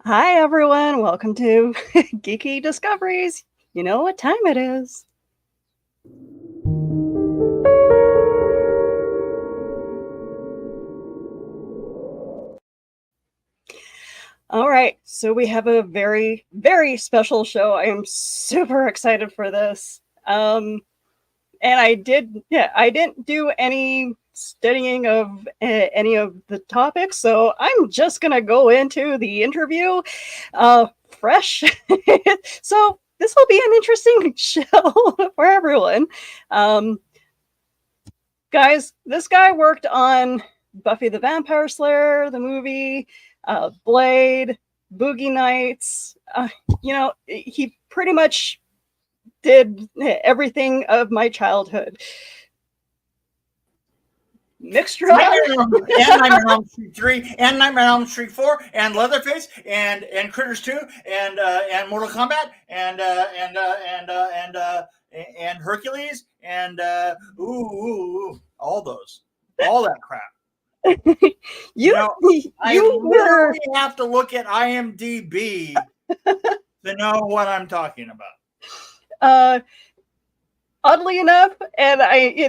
Hi, everyone. Welcome to Geeky Discoveries. You know what time it is. All right, so we have a very, very special show. I am super excited for this. And I didn't do any studying of any of the topics, so I'm just gonna go into the interview fresh. So this will be an interesting show for everyone. Um, Guys, this guy worked on Buffy the Vampire Slayer, the movie, Blade, Boogie Nights. He pretty much did everything of my childhood. Mick Strawn. And Nightmare on Elm Street 3, and Nightmare on Elm Street 4, and Leatherface, and Critters 2, and Mortal Kombat, and Hercules, and all that crap. You I literally have to look at IMDb to know what I'm talking about. Oddly enough, and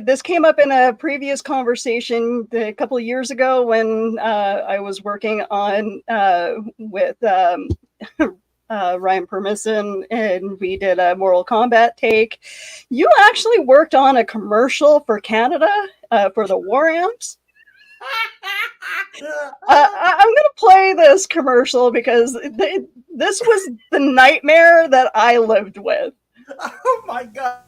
this came up in a previous conversation a couple of years ago when I was working on with Ryan Permisson, and we did a Mortal Kombat take. You actually worked on a commercial for Canada for the War Amps. I'm going to play this commercial because this was the nightmare that I lived with. Oh my God.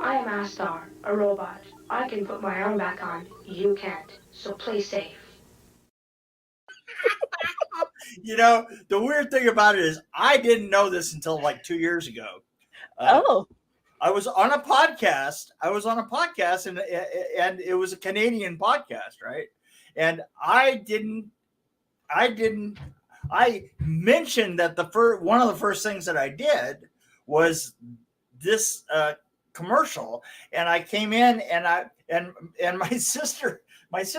I am Astar, a robot. I can put my arm back on. You can't. So play safe. The weird thing about it is I didn't know this until like 2 years ago. I was on a podcast. And it was a Canadian podcast, right? And I mentioned that one of the first things that I did was this commercial, and I came in and my sister was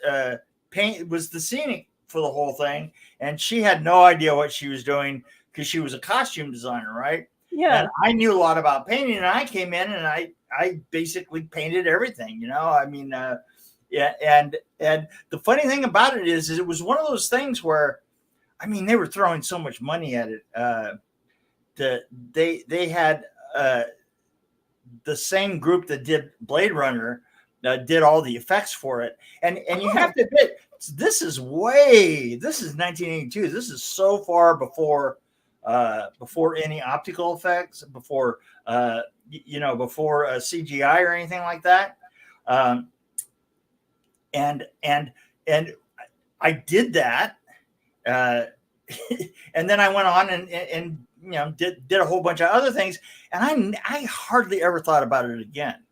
the scenic for the whole thing, and she had no idea what she was doing because she was a costume designer, right? Yeah. And I knew a lot about painting, and I came in and I basically painted everything, yeah. And the funny thing about it is it was one of those things where, they were throwing so much money at it. They had the same group that did Blade Runner did all the effects for it, and you have to admit this is 1982. This is so far before any optical effects, before CGI or anything like that. And I did that, and then I went on and did a whole bunch of other things, and I hardly ever thought about it again.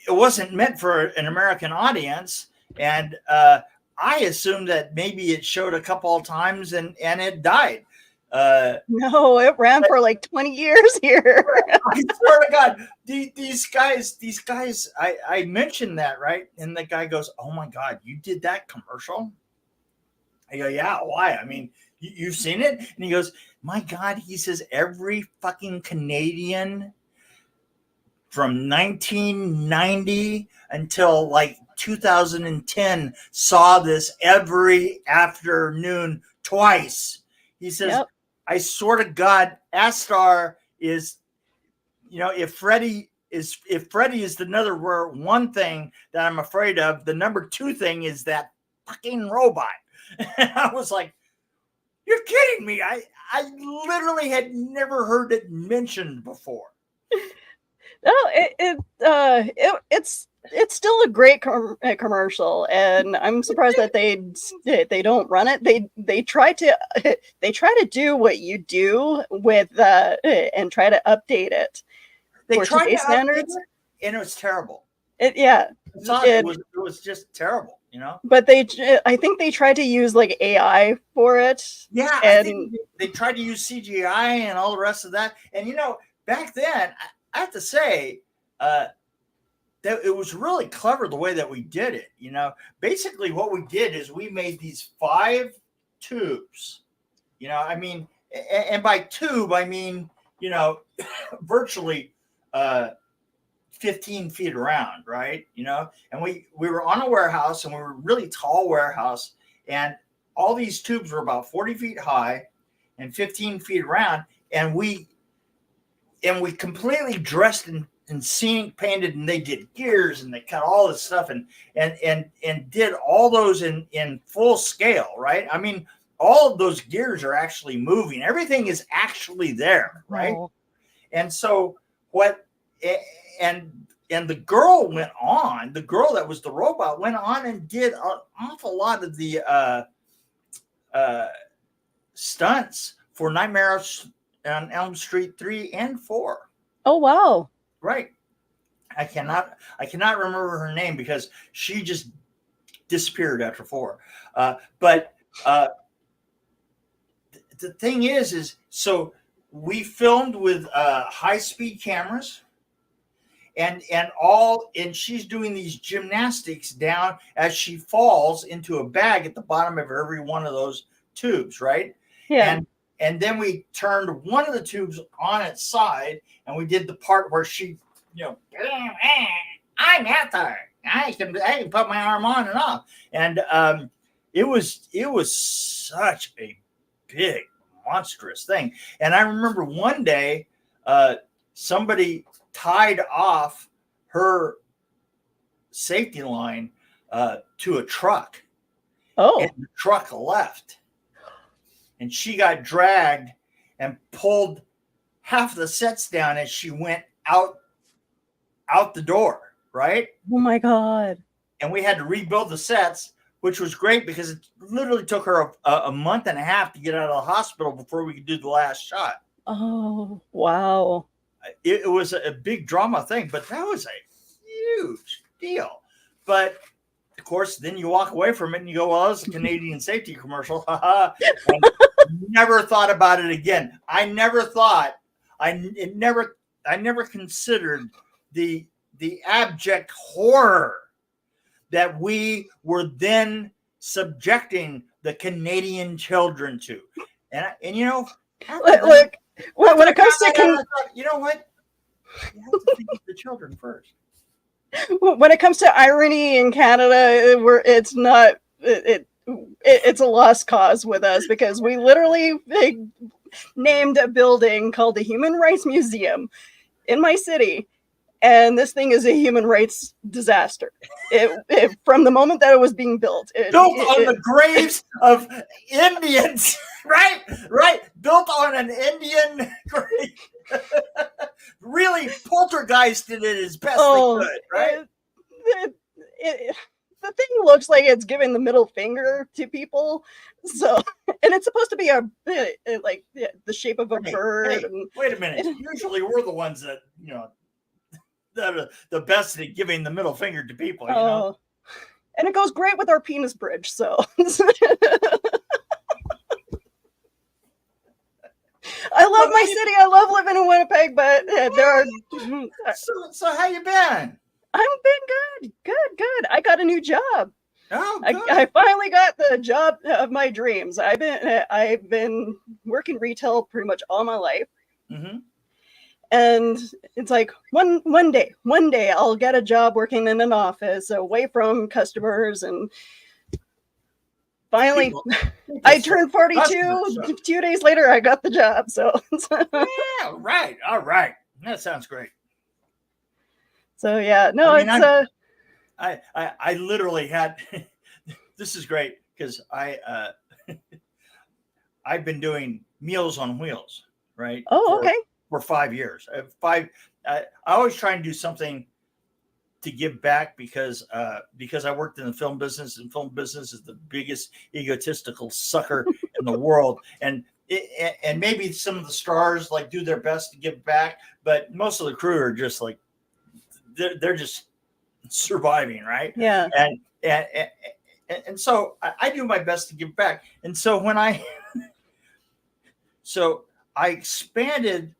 It wasn't meant for an American audience, and I assumed that maybe it showed a couple of times and it died. No, it ran for like 20 years here. I swear to God, these guys, I mentioned that, right? And the guy goes, "Oh my God, you did that commercial?" I go, "Yeah, why? You've seen it?" And he goes, "My God," he says, "every fucking Canadian from 1990 until like 2010 saw this every afternoon twice." He says, "Yep. I swear to God, Astar is, if Freddy is another one thing that I'm afraid of, the number two thing is that fucking robot." And I was like, "You're kidding me. I literally had never heard it mentioned before." No, it's it's still a great commercial, and I'm surprised that they don't run it. They try to do what you do with and try to update it They for tried to today's update standards. it, and it was terrible. Yeah, It was just terrible, but I think they tried to use like AI for it. Yeah, I think they tried to use CGI and all the rest of that. And back then, I have to say, that it was really clever the way that we did it. Basically what we did is we made these 5 tubes. I mean, and by tube I mean virtually 15 feet around, right? And we were on a warehouse, and we were a really tall warehouse, and all these tubes were about 40 feet high and 15 feet around, and we completely dressed in scenic painted, and they did gears, and they cut all this stuff and did all those in full scale, right? I mean, all of those gears are actually moving. Everything is actually there, right? Oh. And so and the girl that was the robot went on and did an awful lot of the stunts for Nightmare on Elm Street 3 and 4. Oh wow. Right. I cannot remember her name because she just disappeared after 4. But the thing is so we filmed with high-speed cameras, and she's doing these gymnastics down as she falls into a bag at the bottom of every one of those tubes, right? Yeah. And then we turned one of the tubes on its side, and we did the part where she, I'm Heather. I can put my arm on and off. And it was such a big, monstrous thing. And I remember one day somebody tied off her safety line to a truck. Oh. And the truck left. And she got dragged and pulled half the sets down as she went out the door, right? Oh my God. And we had to rebuild the sets, which was great because it literally took her a month and a half to get out of the hospital before we could do the last shot. Oh, wow. It was a big drama thing, but that was a huge deal. But of course, then you walk away from it and you go, well, it's a Canadian safety commercial. Never thought about it again. I never considered the abject horror that we were then subjecting the Canadian children to. And Look, when it comes to you know what? You have to think of the children first. When it comes to irony in Canada, it's a lost cause with us because we literally named a building called the Human Rights Museum in my city, and this thing is a human rights disaster. From the moment that it was being built, built on the graves of Indians, right? Built on an Indian grave. Really poltergeisted it as best they could, right? The thing looks like it's giving the middle finger to people. So, and it's supposed to be the shape of a bird. Hey, wait a minute. Usually we're the ones that that are the best at giving the middle finger to people. And it goes great with our penis bridge. So. I love my city. I love living in Winnipeg, but there are. So how you been? I've been good. I got a new job. Oh, I finally got the job of my dreams. I've been working retail pretty much all my life, and it's like one day I'll get a job working in an office away from customers, and finally, I turned 42. 2 days later, I got the job. So, yeah, right. All right. That sounds great. So, yeah, no, I literally had, this is great because I've been doing Meals on Wheels, right? Oh, okay. For 5 years. I always try and do something to give back because I worked in the film business, and film business is the biggest egotistical sucker in the world. And maybe some of the stars like do their best to give back, but most of the crew are just like they're just surviving, right? Yeah. And so I do my best to give back. And so when I expanded,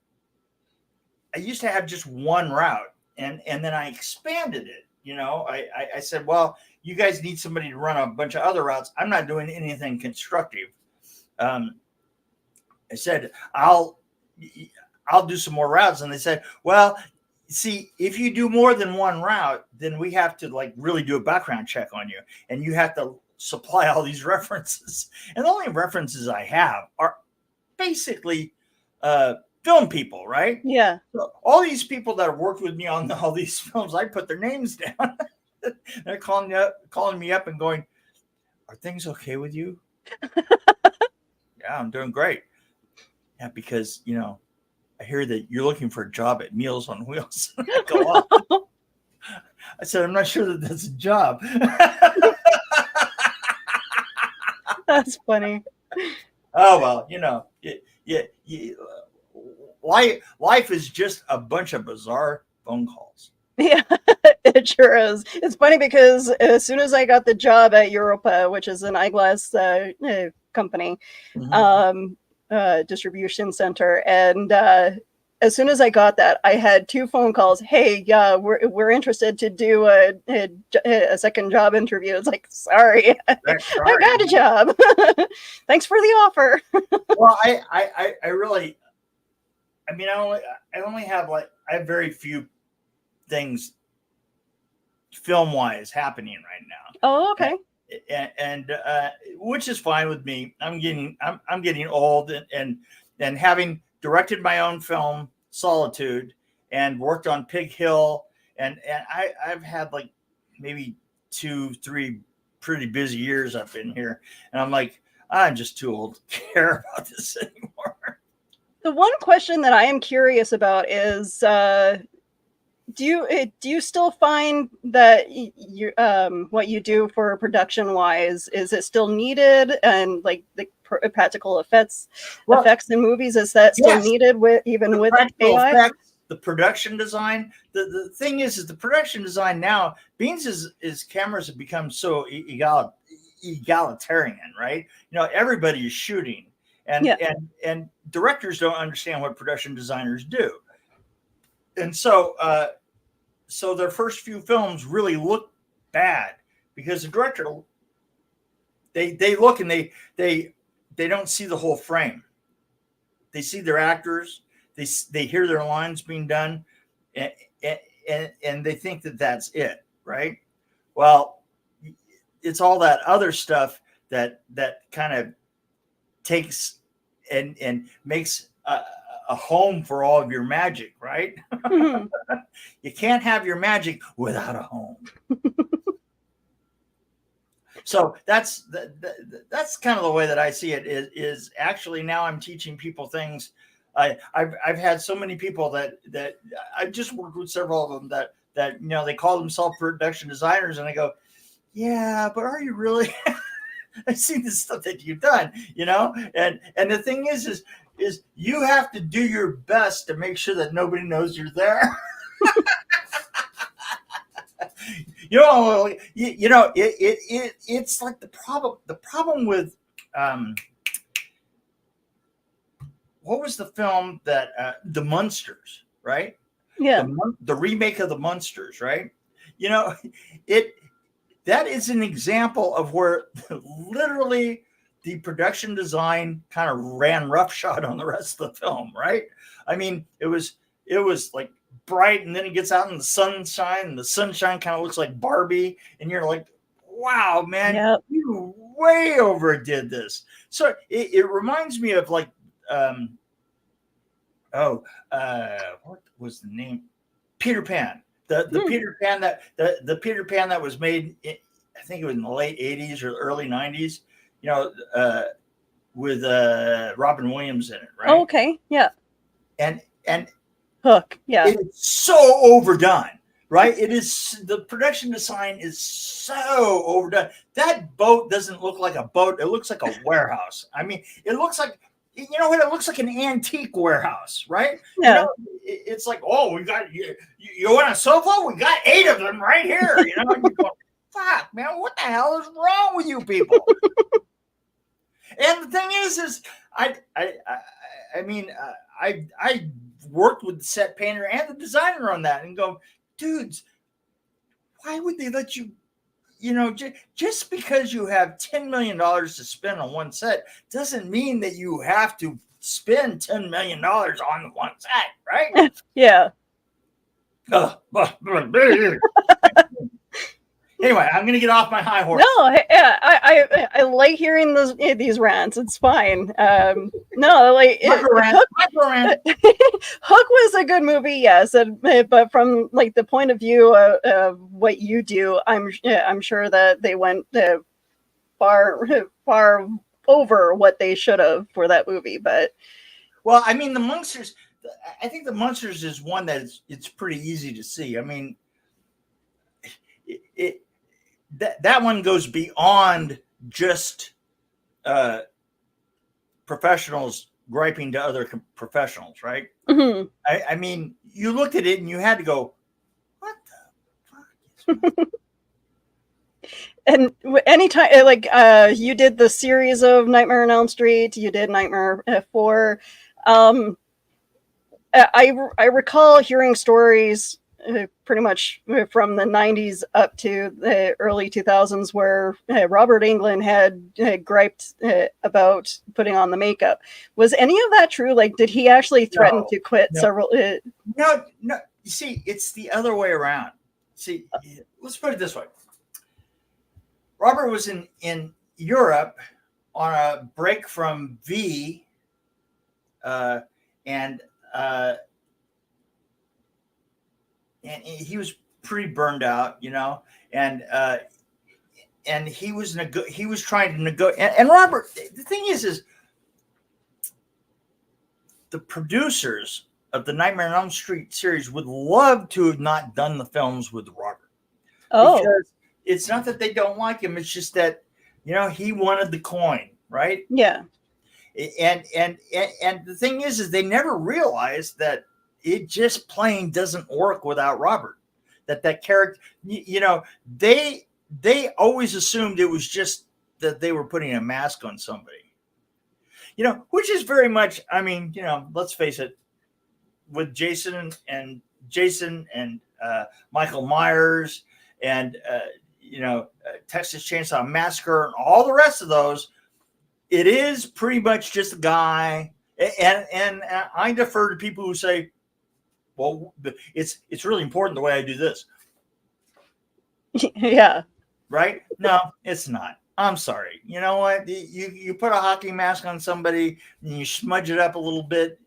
I used to have just one route, and then I expanded it. I said, well, you guys need somebody to run a bunch of other routes. I'm not doing anything constructive. I said, I'll do some more routes. And they said, well, see, if you do more than one route, then we have to like really do a background check on you, and you have to supply all these references. And the only references I have are basically film people, right? Yeah. So all these people that have worked with me on all these films, I put their names down. They're calling me up and going, "Are things okay with you?" Yeah, I'm doing great. Yeah, because I hear that you're looking for a job at Meals on Wheels. I go, oh. I said, I'm not sure that that's a job. That's funny. Oh, well, life is just a bunch of bizarre phone calls. Yeah, it sure is. It's funny because as soon as I got the job at Europa, which is an eyeglass company, distribution center, and as soon as I got that, I had 2 phone calls. Hey, we're interested to do a second job interview. It's like, sorry. I got a job. Thanks for the offer. Well, I really, I mean, I only have I have very few things film wise happening right now. Oh, okay. And which is fine with me. I'm getting old, and having directed my own film Solitude and worked on Pig Hill, and I've had like maybe 2-3 pretty busy years up in here, and I'm like, I'm just too old to care about this anymore. The one question that I am curious about is, do you still find that you what you do for production wise, is it still needed, and like the practical effects in movies, is that still needed with AI? Effects, the production design. The thing is the production design now, Beans is cameras have become so egalitarian, right? Everybody is shooting, and directors don't understand what production designers do. And so their first few films really look bad because the director, they look and they don't see the whole frame. They see their actors, they hear their lines being done, and they think that that's it, right? Well, it's all that other stuff that kind of takes and makes a home for all of your magic, right? Mm-hmm. You can't have your magic without a home. So that's kind of the way that I see it. Is actually now I'm teaching people things. I've had so many people that I've just worked with several of them that they call themselves production designers, and I go, yeah, but are you really? I've seen the stuff that you've done, and the thing is you have to do your best to make sure that nobody knows you're there. It's like the problem with what was the film that the Munsters, right? Yeah, the remake of the Munsters, right? That is an example of where literally the production design kind of ran roughshod on the rest of the film, right? I mean, it was like bright, and then it gets out in the sunshine, and the sunshine kind of looks like Barbie, and you're like, wow, man, you way overdid this. So it reminds me of like, what was the name? Peter Pan. The Peter Pan the Peter Pan that was made, I think it was in the late 80s or early 90s, with Robin Williams in it, right? Oh, okay, yeah. And Hook, yeah. It's so overdone, right? It is, the production design is so overdone. That boat doesn't look like a boat. It looks like a warehouse. I mean, it looks like, you know what? It looks like an antique warehouse, right? You Yeah. know, it's like, oh, we got you want a sofa? We got 8 of them right here. You know, and you go, fuck, man, what the hell is wrong with you people? And the thing is I mean, I worked with the set painter and the designer on that, and go, dudes, why would they let you? You know, just because you have $10 million to spend on one set doesn't mean that you have to spend $10 million on the one set, right? Yeah. Anyway, I'm gonna get off my high horse. No, yeah, I like hearing these rants. It's fine. No, like Hook was a good movie, yes, but from like the point of view of what you do, I'm sure that they went far over what they should have for that movie. But well, I mean, the Monsters. I think the Monsters is one that it's pretty easy to see. I mean, that one goes beyond just professionals griping to other professionals, right? Mm-hmm. I mean, you looked at it and you had to go, what the fuck is And anytime, like, you did the series of Nightmare on Elm Street, you did Nightmare 4. I recall hearing stories pretty much from the 90s up to the early 2000s where Robert Englund had griped about putting on the makeup. Was any of that true? Like, did he actually threaten to quit several? No. You see, it's the other way around. See, let's put it this way. Robert was in Europe on a break from V, and he was pretty burned out, you know, and he was trying to negotiate. And Robert, the thing is the producers of the Nightmare on Elm Street series would love to have not done the films with Robert. Oh, because it's not that they don't like him; it's just that, you know, he wanted the coin, right? Yeah. And the thing is they never realized that it just plain doesn't work without Robert. That character, you know, they always assumed it was just that they were putting a mask on somebody, you know, which is very much, I mean, you know, let's face it, with Jason and Michael Myers and you know, Texas Chainsaw Massacre and all the rest of those, it is pretty much just a guy. And I defer to people who say, well, it's really important the way I do this. Yeah. Right? No, it's not. I'm sorry. You know what? You put a hockey mask on somebody and you smudge it up a little bit,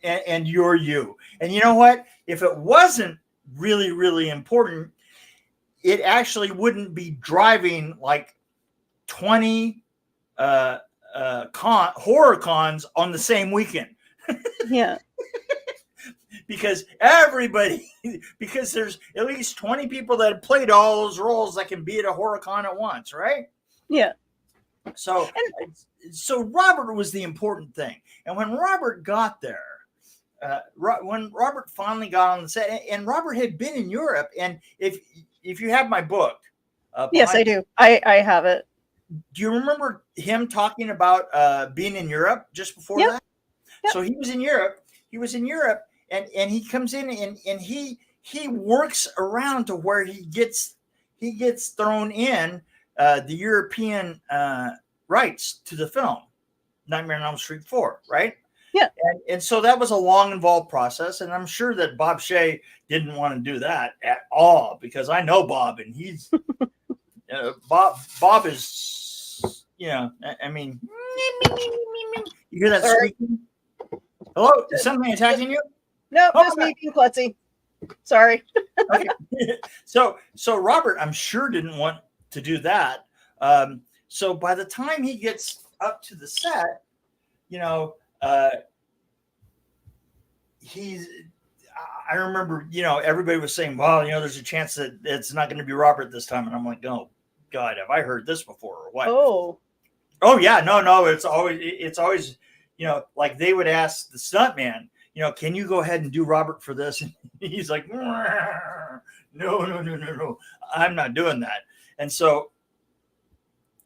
and you're you. And you know what? If it wasn't really, really important, it actually wouldn't be driving like 20 horror cons on the same weekend. Yeah. Because there's at least 20 people that have played all those roles that can be at a horror con at once, right? Yeah. So Robert was the important thing. And when Robert got there, when Robert finally got on the set, and Robert had been in Europe, and if you have my book, yes, I do. I have it. Do you remember him talking about being in Europe just before that? Yep. So he was in Europe. And he comes in and he works around to where he gets thrown in the European rights to the film Nightmare on Elm Street 4, right? Yeah. And so that was a long, involved process, and I'm sure that Bob Shea didn't want to do that at all, because I know Bob, and he's Bob is, you know, I mean, you hear that squeaking? Hello, is something attacking you? No, just me being klutzy. Sorry. Okay. So Robert, I'm sure, didn't want to do that. So by the time he gets up to the set, you know, I remember, everybody was saying, well, there's a chance that it's not going to be Robert this time. And I'm like, oh God, have I heard this before or what? Oh yeah, no. It's always, like they would ask the stuntman, can you go ahead and do Robert for this? And he's like, no. I'm not doing that. And so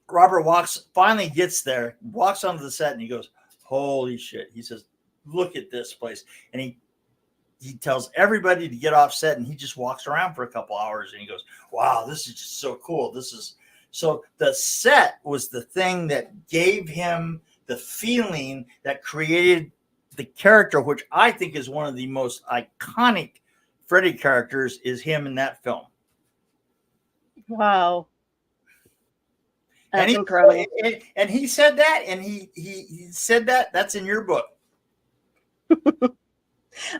Robert finally gets there, walks onto the set, and he goes, holy shit. He says, look at this place. And he tells everybody to get off set, and he just walks around for a couple hours, and he goes, wow, this is just so cool. So the set was the thing that gave him the feeling that created the character, which I think is one of the most iconic Freddy characters, is him in that film. Wow. That's incredible. And he said that, and he said that's in your book.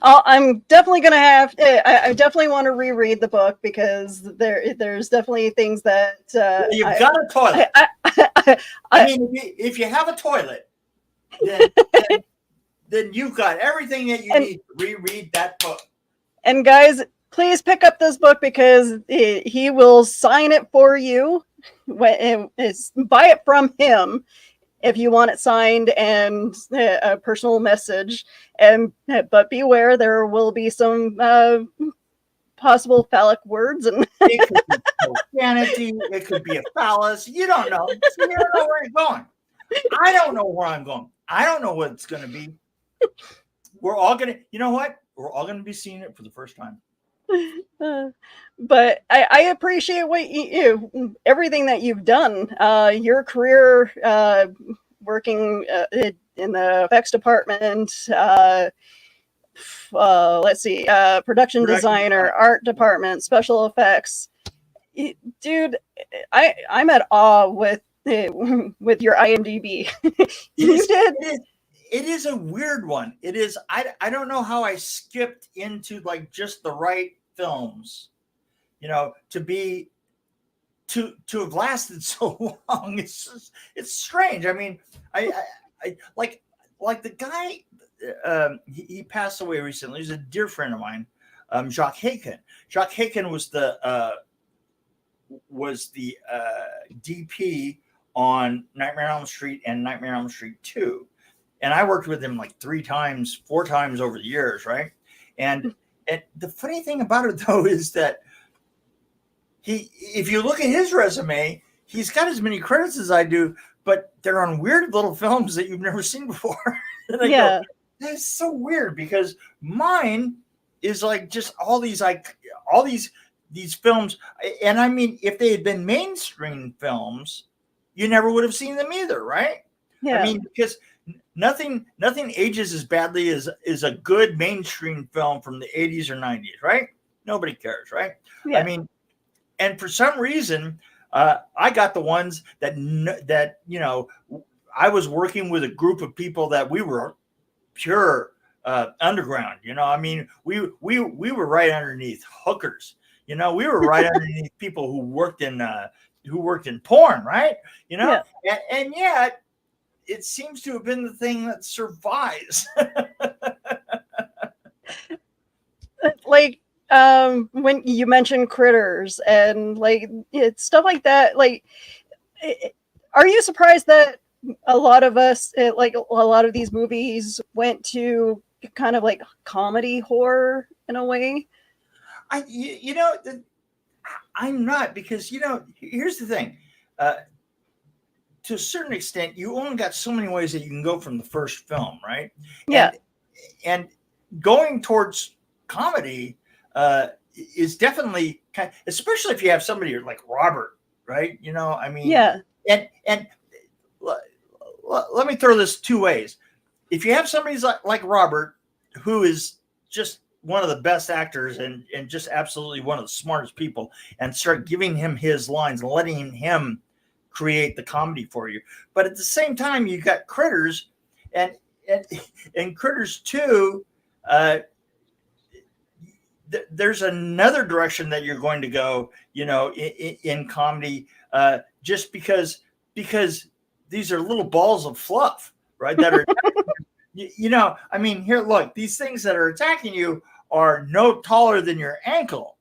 I'm definitely going to have, I definitely want to reread the book, because there's definitely things that... You've got a toilet. I mean, if you have a toilet, then you've got everything that you need to reread that book. And guys, please pick up this book, because he will sign it for you. Buy it from him if you want it signed, and a personal message. But beware, there will be some possible phallic words, and it could be profanity, it could be a phallus. You don't know. You don't know where you're going. I don't know where I'm going. I don't know what it's going to be. We're all going to, you know what? We're all going to be seeing it for the first time. But I appreciate what everything that you've done. Your career working in the effects department. Let's see, production designer, art department, special effects. Dude, I'm at awe with your IMDb. You did. It is a weird one. It is. I don't know how I skipped into like just the right films, to have lasted so long. It's strange. I mean, I like the guy. He passed away recently. He's a dear friend of mine, Jacques Haken. Jacques Haken was the DP on Nightmare on Elm Street and Nightmare on Elm Street 2. And I worked with him like 4 times over the years, right? And the funny thing about it, though, is that if you look at his resume, he's got as many credits as I do, but they're on weird little films that you've never seen before. And I go, that's so weird, because mine is like just all these films. And I mean, if they had been mainstream films, you never would have seen them either, right? Yeah. I mean, because nothing ages as badly as a good mainstream film from the 80s or 90s, right? Nobody cares, right? Yeah. I mean, and for some reason, I got the ones that I was working with a group of people that we were pure underground. I mean, we were right underneath hookers. We were right underneath people who worked in porn, right? Yeah. And yet it seems to have been the thing that survives. Like, when you mentioned Critters and like stuff like that, like, are you surprised that a lot of us, like a lot of these movies, went to kind of like comedy horror in a way? I'm not, because here's the thing. To a certain extent, you only got so many ways that you can go from the first film, right? Yeah. And going towards comedy is definitely especially if you have somebody like Robert, right? I mean, yeah. And let me throw this 2 ways. If you have somebody like Robert, who is just one of the best actors and just absolutely one of the smartest people, and start giving him his lines and letting him create the comedy for you. But at the same time, you got Critters and Critters 2. There's another direction that you're going to go, in comedy, just because these are little balls of fluff, right? That are, I mean, here, look, these things that are attacking you are no taller than your ankle.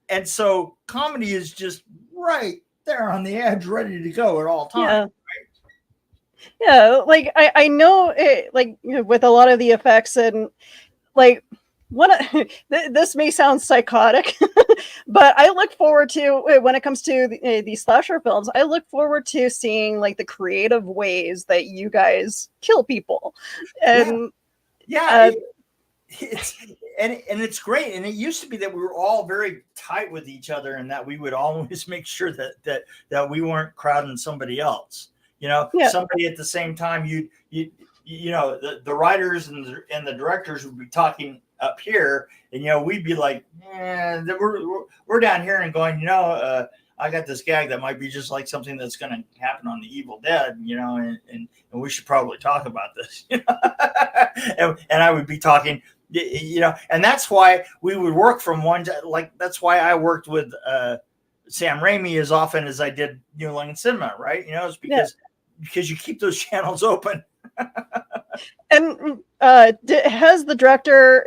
And so comedy is just right there on the edge, ready to go at all times. Yeah, like I know it, like with a lot of the effects and like one this may sound psychotic, but I look forward to when it comes to the slasher films. I look forward to seeing like the creative ways that you guys kill people, and it's and it's great. And it used to be that we were all very tight with each other, and that we would always make sure that we weren't crowding somebody else. Somebody at the same time. The writers and the directors would be talking up here, and we'd be like, we're down here and going, I got this gag that might be just like something that's going to happen on the Evil Dead, and we should probably talk about this, and I would be talking, and that's why we would work from that's why I worked with Sam Raimi as often as I did New Line Cinema, right? It's because you keep those channels open. And has the director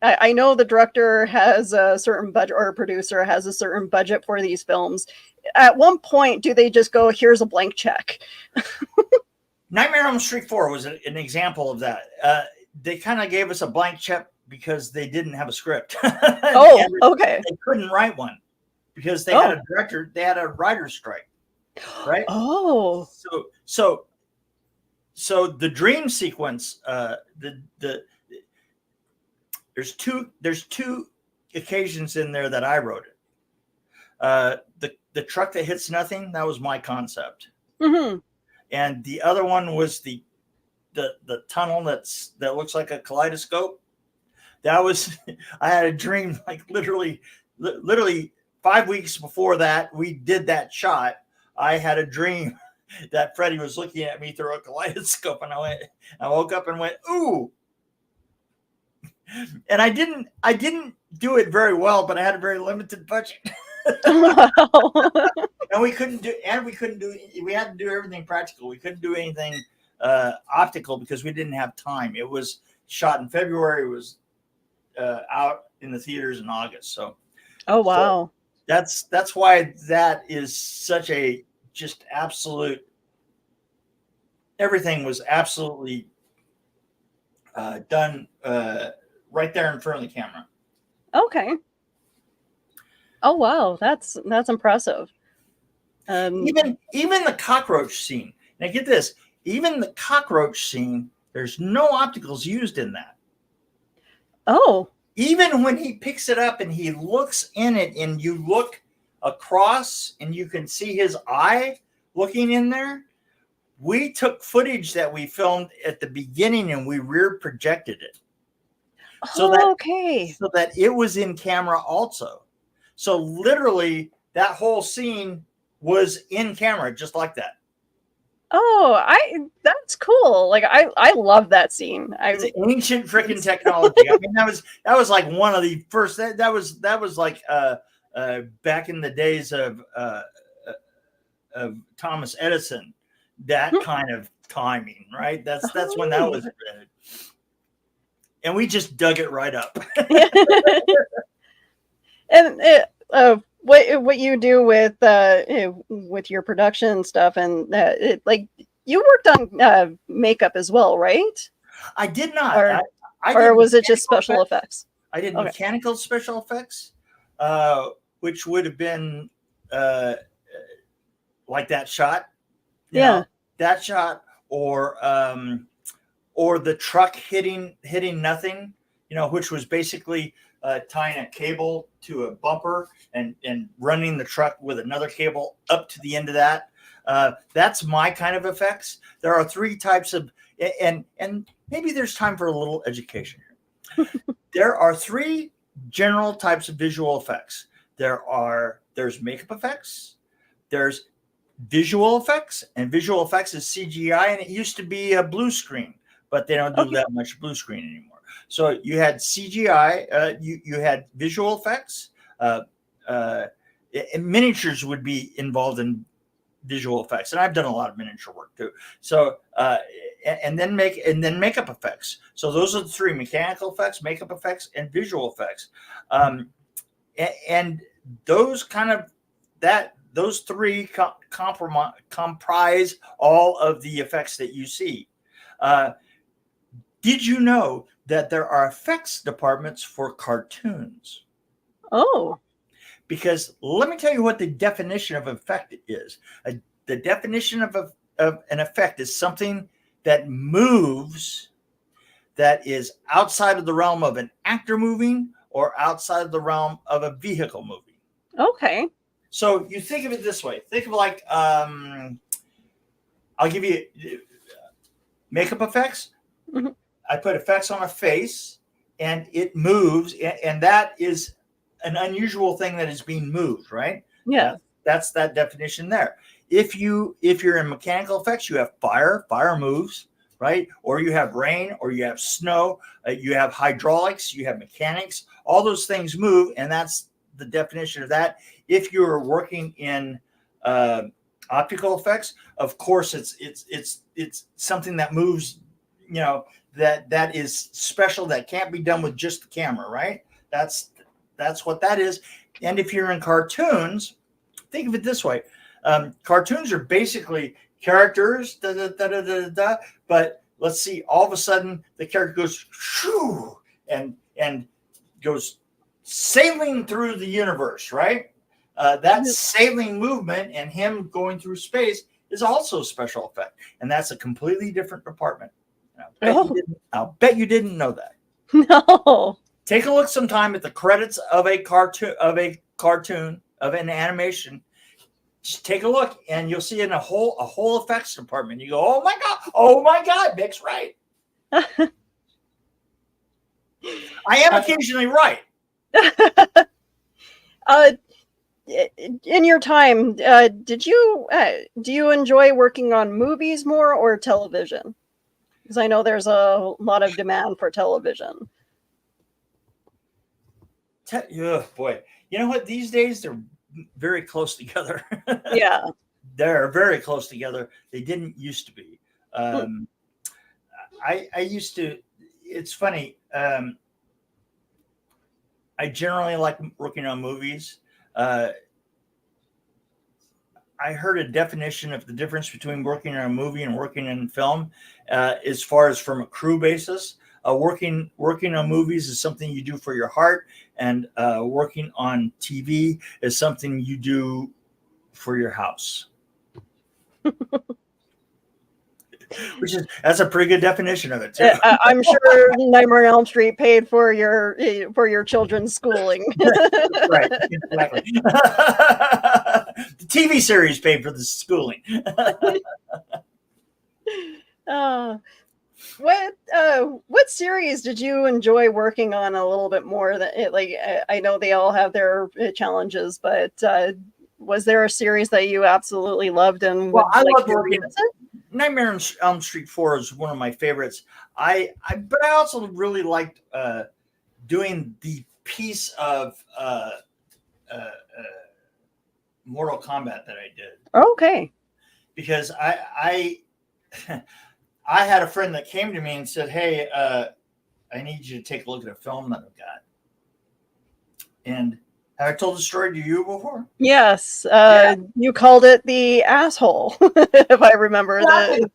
I know the director has a certain budget, or a producer has a certain budget for these films. At one point, do they just go, here's a blank check? Nightmare on Elm Street 4 was an example of that. They kind of gave us a blank check because they didn't have a script. Okay. They couldn't write one because they had a director, they had a writer's strike, right? So the dream sequence, there's two occasions in there that I wrote it. The truck that hits nothing, that was my concept. Mm-hmm. And the other one was the tunnel that looks like a kaleidoscope. That was I had a dream, like literally 5 weeks before that we did that shot. I had a dream that Freddie was looking at me through a kaleidoscope, and I woke up and went, ooh. And I didn't do it very well, but I had a very limited budget. Wow. And we had to do everything practical. We couldn't do anything optical because we didn't have time. It was shot in February. It was out in the theaters in August. So, oh wow. So that's why that is such a just absolute. Everything was absolutely done right there in front of the camera. Okay. Oh wow, that's impressive. Even the cockroach scene. Now get this. Even the cockroach scene, there's no opticals used in that. Oh. Even when he picks it up and he looks in it, and you look across and you can see his eye looking in there. We took footage that we filmed at the beginning and we rear projected it. So that it was in camera also. So literally that whole scene was in camera just like that. Oh, that's cool. Like I love that scene. It's ancient freaking technology. I mean, that was like one of the first. That was like back in the days of Thomas Edison. That kind of timing, right? That's when that was invented, and we just dug it right up. And what you do with your production stuff, and like you worked on makeup as well, right? I did not. Or was it just special effects? I did mechanical special effects, which would have been like that shot. That shot, or the truck hitting nothing, which was basically tying a cable to a bumper and running the truck with another cable up to the end of that. That's my kind of effects. There are three types of, and maybe there's time for a little education here. There are three general types of visual effects. There's makeup effects, there's visual effects, and visual effects is CGI, and it used to be a blue screen, but they don't do that much blue screen anymore. So you had CGI, you had visual effects, and miniatures would be involved in visual effects, and I've done a lot of miniature work too. So and then makeup effects. So those are the three: mechanical effects, makeup effects, and visual effects. And those kind of those three comprise all of the effects that you see. Did you know that there are effects departments for cartoons? Oh. Because let me tell you what the definition of effect is. The definition of an effect is something that moves, that is outside of the realm of an actor moving or outside of the realm of a vehicle moving. Okay. So you think of it this way. Think of like, I'll give you makeup effects. Mm-hmm. I put effects on a face and it moves, and that is an unusual thing that is being moved, right? Yeah. That's that definition there. If you're in mechanical effects, you have fire moves, right? Or you have rain, or you have snow, you have hydraulics, you have mechanics, all those things move, and that's the definition of that. If you're working in optical effects, of course it's something that moves, that is special, that can't be done with just the camera, right? That's what that is. And if you're in cartoons, think of it this way. Cartoons are basically characters, but let's see, all of a sudden the character goes shoo, and goes sailing through the universe, right? That sailing movement and him going through space is also a special effect, and that's a completely different department. I'll bet you didn't know that. No. Take a look sometime at the credits of a cartoon, of an animation. Just take a look, and you'll see in a whole effects department. You go, oh my God, Mick's right. I am occasionally right. In your time, do you enjoy working on movies more or television? Because I know there's a lot of demand for television. Oh boy, you know what? These days they're very close together. Yeah, they're very close together. They didn't used to be. I used to. It's funny. I generally like working on movies. I heard a definition of the difference between working on a movie and working in film, as far as from a crew basis. Working on movies is something you do for your heart, and working on TV is something you do for your house. That's a pretty good definition of it too. I'm sure Nightmare on Elm Street paid for your children's schooling. Right, exactly. The TV series paid for the schooling. What series did you enjoy working on a little bit more? I know they all have their challenges, but was there a series that you absolutely loved and would like to revisit? Nightmare on Elm Street 4 is one of my favorites. But I also really liked doing the piece of Mortal Kombat that I did. Okay. Because I had a friend that came to me and said, "Hey, I need you to take a look at a film that I've got." And have I told the story to you before? Yes. You called it the asshole, if I remember, the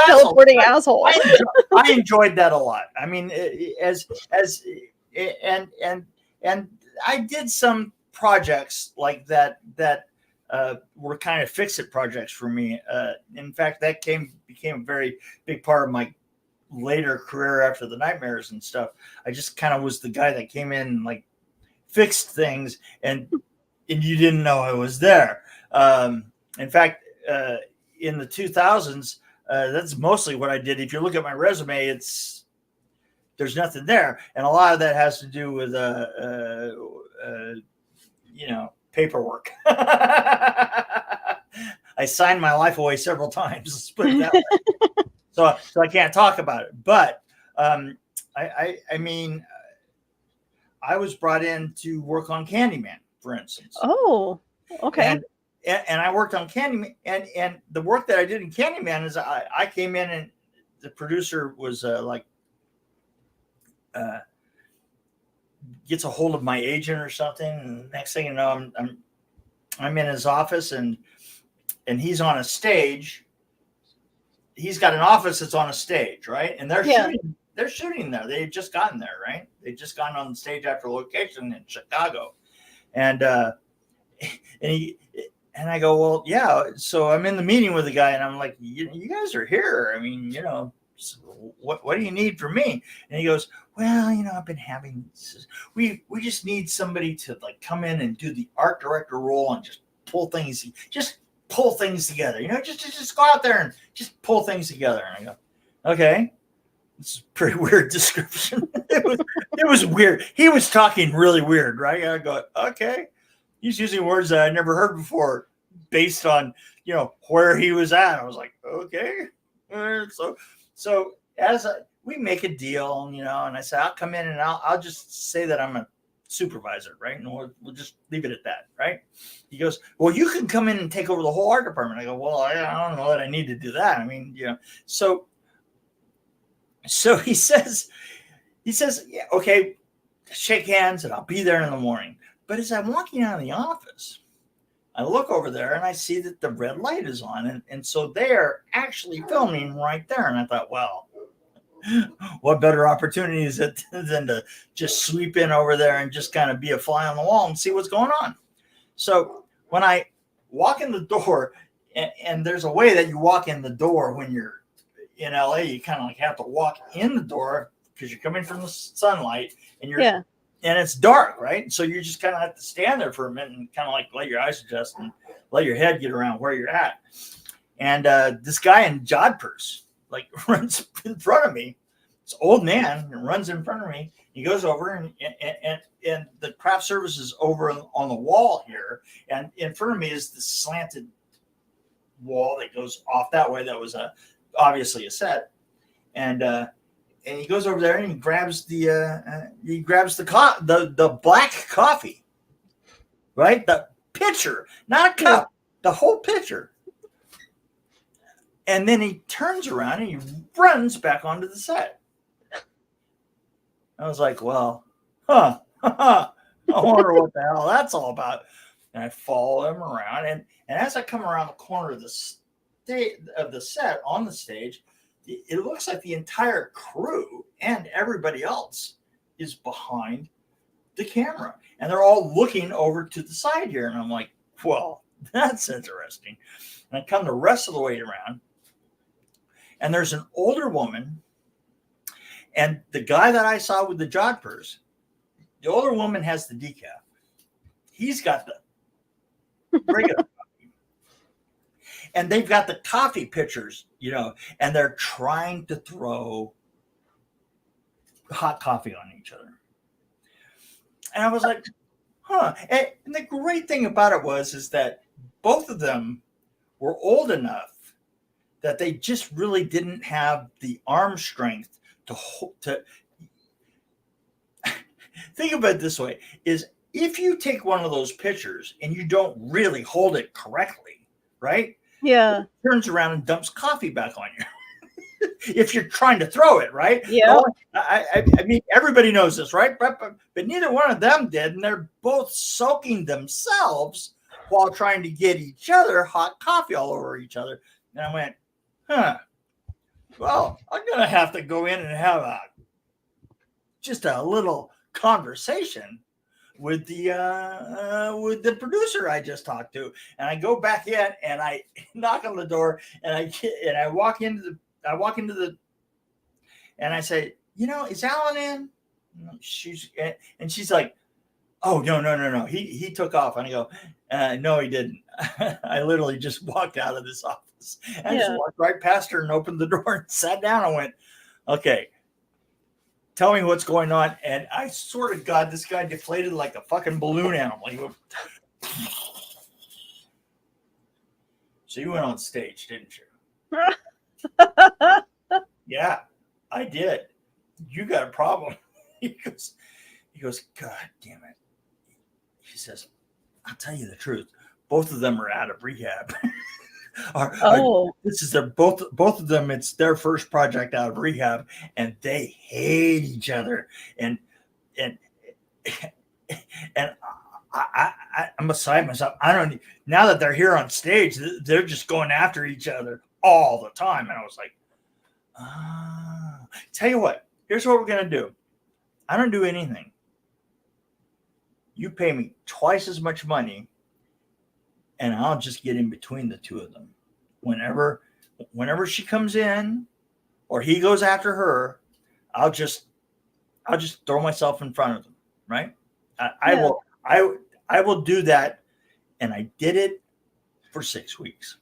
teleporting asshole. I enjoyed that a lot. I mean, and I did some projects like that were kind of fix-it projects for me. In fact, that became a very big part of my later career after the nightmares and stuff. I just kind of was the guy that came in and like fixed things, and you didn't know I was there. In fact, in the 2000s, that's mostly what I did. If you look at my resume, there's nothing there, and a lot of that has to do with paperwork. I signed my life away several times. Let's put it that way. So I can't talk about it. But I mean, I was brought in to work on Candyman, for instance. Oh, okay. and I worked on Candyman, and the work that I did in Candyman is I came in and the producer was gets a hold of my agent or something, and next thing you know, I'm in his office, and he's on a stage. He's got an office that's on a stage, right? And they're shooting there. They had just gotten there, right? They just gotten on the stage after location in Chicago, and I go, well, yeah. So I'm in the meeting with the guy, and I'm like, you guys are here. I mean, so what do you need from me? And he goes, well, I've been having, we just need somebody to like come in and do the art director role and just pull things together. Just go out there and just pull things together. And I go, okay. It's a pretty weird description. It was weird. He was talking really weird, right? I go, okay. He's using words that I never heard before based on, where he was at. I was like, okay. So as we make a deal, and I said, I'll come in and I'll just say that I'm a supervisor, right? And we'll just leave it at that, right? He goes, well, you can come in and take over the whole art department. I go, well, I don't know that I need to do that. I mean, so he says, yeah, okay, shake hands and I'll be there in the morning. But as I'm walking out of the office, I look over there and I see that the red light is on. And so they're actually filming right there. And I thought, well, what better opportunity is it than to just sweep in over there and just kind of be a fly on the wall and see what's going on? So when I walk in the door, and there's a way that you walk in the door when you're in LA, you kind of like have to walk in the door because you're coming from the sunlight and and it's dark, right? So you just kind of have to stand there for a minute and kind of like let your eyes adjust and let your head get around where you're at. And this guy in jodhpurs like runs in front of me. This old man runs in front of me. He goes over and the craft service is over on the wall here, and in front of me is this slanted wall that goes off that way. That was obviously a set, and he goes over there and he grabs the black coffee, right? The pitcher, not a cup, the whole pitcher. And then he turns around and he runs back onto the set. I was like, well, I wonder what the hell that's all about. And I follow him around, and as I come around the corner of the set on the stage, it looks like the entire crew and everybody else is behind the camera, and they're all looking over to the side here. And I'm like, well, that's interesting. And I come the rest of the way around, and there's an older woman, and the guy that I saw with the jodhpurs, the older woman has the decaf. He's got the regular coffee. And they've got the coffee pitchers, and they're trying to throw hot coffee on each other. And I was like, huh. And the great thing about it is that both of them were old enough that they just really didn't have the arm strength to think about it this way, is if you take one of those pitchers and you don't really hold it correctly, right? Yeah. It turns around and dumps coffee back on you. If you're trying to throw it, right? Yeah. I mean, everybody knows this, right? But neither one of them did, and they're both soaking themselves while trying to get each other hot coffee all over each other. And I went, huh. Well, I'm going to have to go in and have just a little conversation with the producer I just talked to. And I go back in and I knock on the door and I walk into the and I say, is Alan in? She's like, oh, no. He took off. And I go, no, he didn't. I literally just walked out of this office. I just walked right past her and opened the door and sat down and went, okay, tell me what's going on. And I swear to God, this guy deflated like a fucking balloon animal. He went, so you went on stage, didn't you? Yeah, I did. You got a problem. He goes, God damn it. He says, I'll tell you the truth. both of them are out of rehab. This is their both of them. It's their first project out of rehab, and they hate each other. And I'm beside myself. I don't. Now that they're here on stage, they're just going after each other all the time. And I was like, tell you what. Here's what we're gonna do. I don't do anything. You pay me twice as much money, and I'll just get in between the two of them. Whenever she comes in, or he goes after her, I'll just throw myself in front of them. Right? I will do that, and I did it for 6 weeks.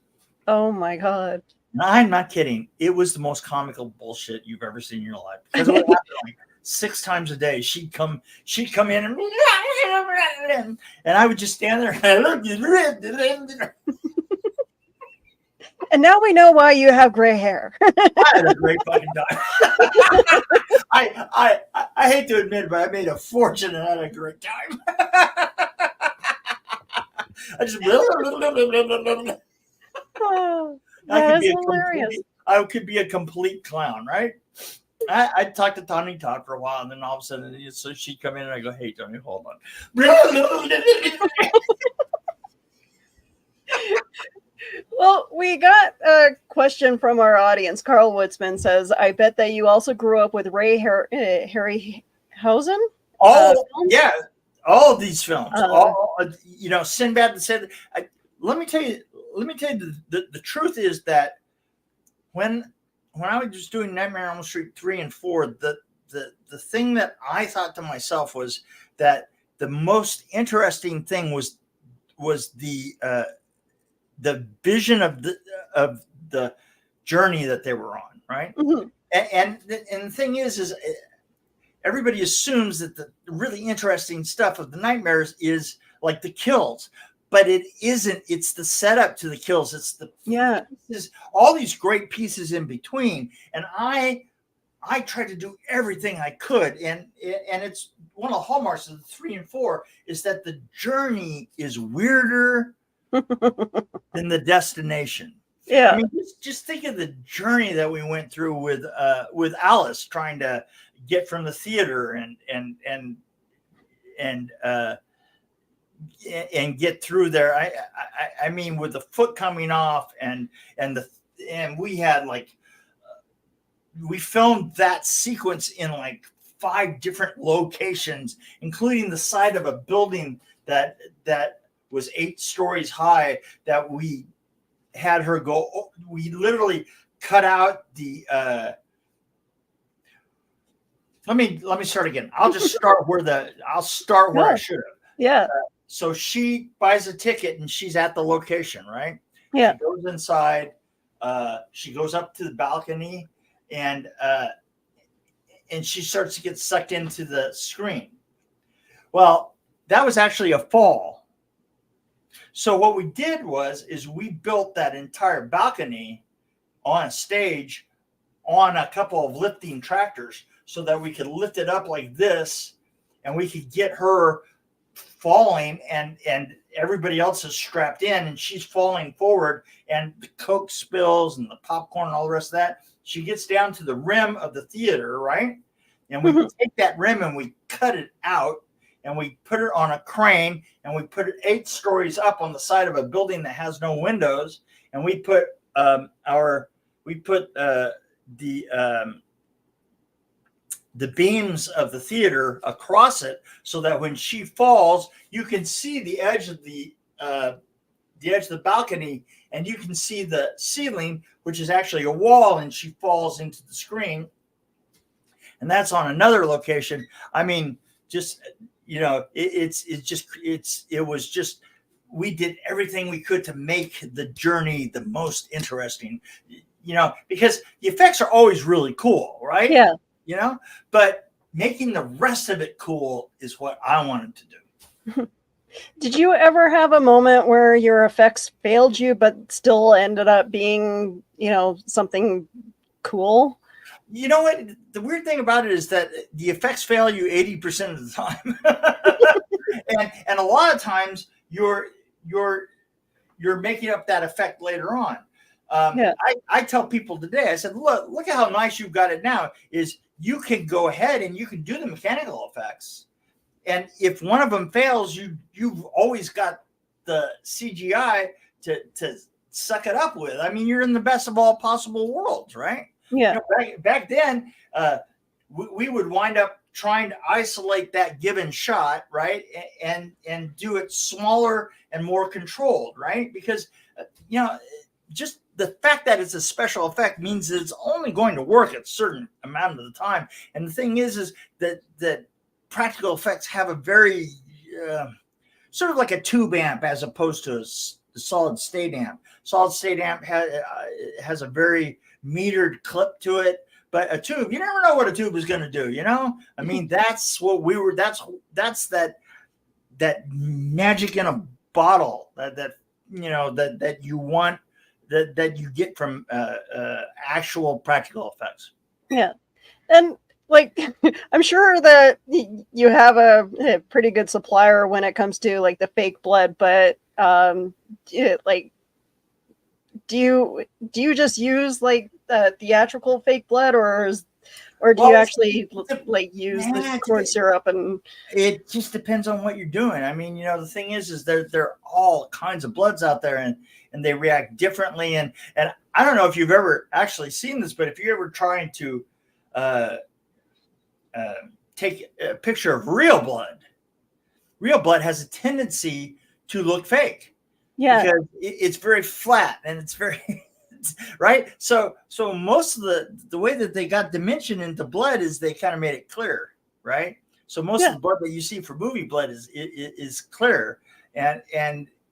Oh my God! No, I'm not kidding. It was the most comical bullshit you've ever seen in your life. Because it would happen like 6 times a day. She'd come in and I would just stand there. And now we know why you have gray hair. I had a great fucking time. I hate to admit it, but I made a fortune and had a great time. I just Oh, that is hilarious. I could be a complete clown, right? I'd talk to Tony Todd for a while, and then all of a sudden, so she'd come in, and I go, "Hey, Tony, hold on." Well, we got a question from our audience. Carl Woodsman says, "I bet that you also grew up with Harryhausen." Yeah, all of these films. Sinbad and said. Let me tell you. The truth is that when I was just doing Nightmare on Elm Street 3 and 4, the thing that I thought to myself was that the most interesting thing was the vision of the journey that they were on, right? Mm-hmm. And the thing is everybody assumes that the really interesting stuff of the nightmares is like the kills. But it isn't. It's the setup to the kills. It's all these great pieces in between. And I tried to do everything I could. And it's one of the hallmarks of the 3 and 4 is that the journey is weirder than the destination. Yeah. I mean, just think of the journey that we went through with Alice trying to get from the theater and get through there. I mean, with the foot coming off and we had we filmed that sequence in like 5 different locations, including the side of a building that was 8 stories high that we had her go. We literally cut out the, let me start again. I'll just start where I should have. Yeah. So she buys a ticket and she's at the location, right? Yeah. She goes inside. She goes up to the balcony and she starts to get sucked into the screen. Well, that was actually a fall. So what we did is we built that entire balcony on a stage on a couple of lifting tractors so that we could lift it up like this and we could get her falling and everybody else is strapped in and she's falling forward and the Coke spills and the popcorn and all the rest of that. She gets down to the rim of the theater, right? And we take that rim and we cut it out and we put it on a crane and we put it 8 stories up on the side of a building that has no windows. And we put the beams of the theater across it so that when she falls, you can see the edge of the balcony and you can see the ceiling, which is actually a wall, and she falls into the screen. And that's on another location. I mean, just, we did everything we could to make the journey the most interesting, because the effects are always really cool, right? Yeah. But making the rest of it cool is what I wanted to do. Did you ever have a moment where your effects failed you, but still ended up being, something cool? You know what? The weird thing about it is that the effects fail you 80% of the time. and a lot of times your you're making up that effect later on. Yeah. I tell people today, I said, look at how nice you've got it now. Is you can go ahead and you can do the mechanical effects, and if one of them fails, you've always got the CGI to suck it up with. I mean, you're in the best of all possible worlds, right? Yeah. You know, back then, we would wind up trying to isolate that given shot, right, and do it smaller and more controlled, right? Because you know, just the fact that it's a special effect means that it's only going to work at a certain amount of the time. And the thing is that practical effects have a very sort of like a tube amp as opposed to a solid state amp. Solid state amp has a very metered clip to it. But a tube, you never know what a tube is going to do, you know? I mean, that's what we were, that's that magic in a bottle that you know, that you want, that you get from actual practical effects. Yeah. And like, I'm sure that you have a pretty good supplier when it comes to like the fake blood, but like, do you just use like theatrical fake blood, or do you actually like use the corn syrup? And it just depends on what you're doing. I mean, you know, the thing is there are all kinds of bloods out there, and they react differently. And I don't know if you've ever actually seen this, but if you're ever trying to take a picture of real blood has a tendency to look fake. Yeah, because it's very flat and it's very right. So most of the way that they got dimension into blood is they kind of made it clear, right? So most of the blood that you see for movie blood is clear, and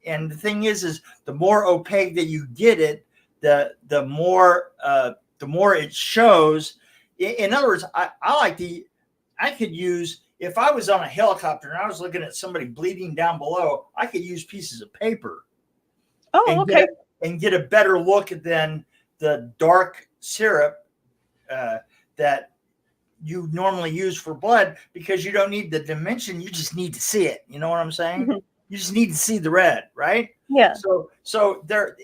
the thing is the more opaque that you get it, the more it shows. In other words, I could use, if I was on a helicopter and I was looking at somebody bleeding down below, I could use pieces of paper. Oh, okay. And get a better look than the dark syrup that you normally use for blood, because you don't need the dimension. You just need to see it. You know what I'm saying? Mm-hmm. You just need to see the red, right? Yeah. So there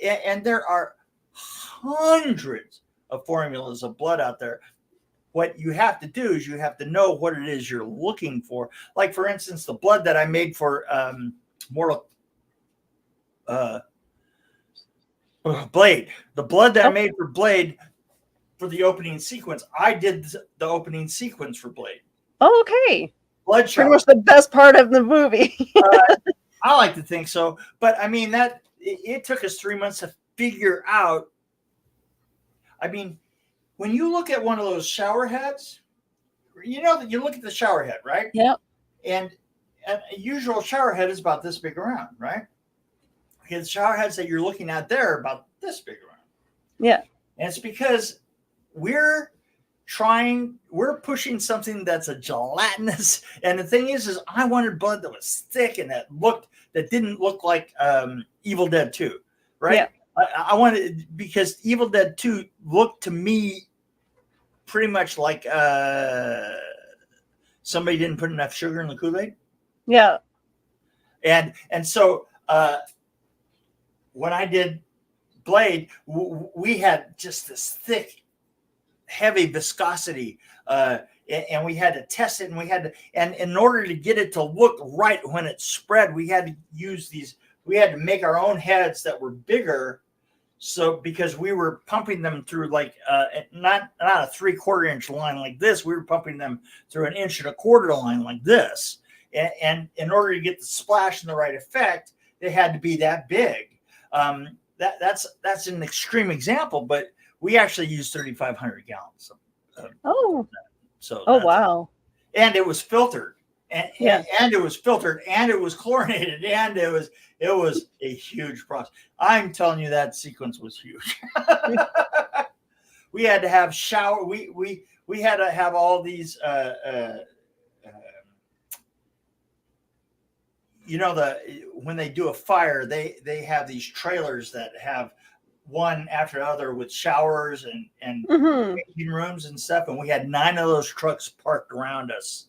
are hundreds of formulas of blood out there. What you have to do is you have to know what it is you're looking for. Like, for instance, the blood that I made for Blade, the blood that I made for Blade for the opening sequence, I did the opening sequence for Blade. Oh, okay. Blood shower. Pretty much the best part of the movie. I like to think so, but I mean that it took us 3 months to figure out. I mean, when you look at one of those shower heads, you know that you look at the shower head, right? Yep. And a usual shower head is about this big around, right? The shower heads that you're looking at there are about this big around. Yeah. And it's because we're pushing something that's a gelatinous. And the thing is I wanted blood that was thick and that didn't look like Evil Dead 2, right? Yeah. I wanted, because Evil Dead 2 looked to me pretty much like somebody didn't put enough sugar in the Kool-Aid. Yeah. And so when I did Blade, we had just this thick, heavy viscosity, and we had to test it, and in order to get it to look right when it spread, we had to make our own heads that were bigger. So because we were pumping them through like not a 3/4 inch line like this, we were pumping them through an 1 1/4 line like this, and in order to get the splash and the right effect, they had to be that big. That's an extreme example, but we actually used 3,500 gallons. Wow! And it was filtered, and it was filtered, and it was chlorinated, and it was a huge process. I'm telling you, that sequence was huge. We had to have shower. We had to have all these. You know, when they do a fire, they have these trailers that have one after another with showers and changing rooms and stuff. And we had 9 of those trucks parked around us